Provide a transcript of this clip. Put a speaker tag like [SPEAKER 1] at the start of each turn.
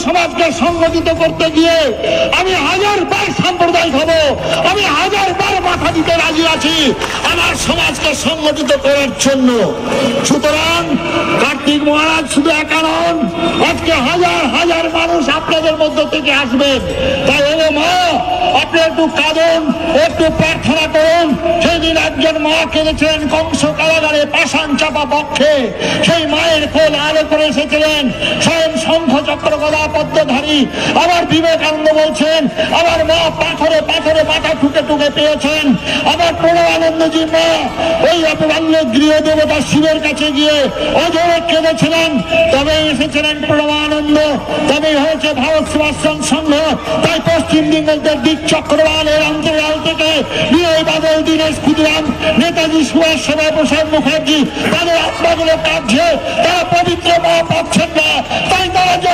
[SPEAKER 1] সমাজকে সংগঠিত করতে গিয়ে আমি 1000বার সাম্প্রদায়িক হব, আমি 1000বার মাথা দিতে রাজি আছি আমার সমাজকে সংগঠিত করার জন্য। সুতরাং কার্তিক মহারাজ শুধু একা নন, আজকে হাজার হাজার মানুষ আপনাদের মধ্য থেকে আসবেন। তাই হলো মা, আপনি একটু কাঁদুন, একটু প্রার্থনা করুন। সেদিন একজন মা কেঁদেছিলেন কংস কারাগারে পাষাণ চাপা বক্ষে, সেই মায়ের কোল আলো করে এসেছিলেন স্বয়ং শঙ্খ চক্র গদা পদ্মধারী। আবার বিবেকানন্দ বলছেন আমার মা পাথরে পাথরে মাথা ঠুকে ঠুকে পেয়েছেন। আবার প্রণবানন্দজি মা ওই অপবাল্য গৃহ দেবতা শিবের কাছে গিয়ে অজরে কেঁদেছিলেন। তবে এসেছিলেন প্রণবানন্দ, তবে হয়েছে ভারত সেবাশ্রম সংঘ। তাই পশ্চিম দিগন্তের দিক চক্রবালের অন্তরাল থেকে বিনয় বাদল, দীনেশ ক্ষুদিরাম, নেতাজি সুভাষ চন্দ্র প্রসাদ মুখার্জি তাদের আত্মাগুলো কাঁদছে, তারা পবিত্র মা পাচ্ছেন না।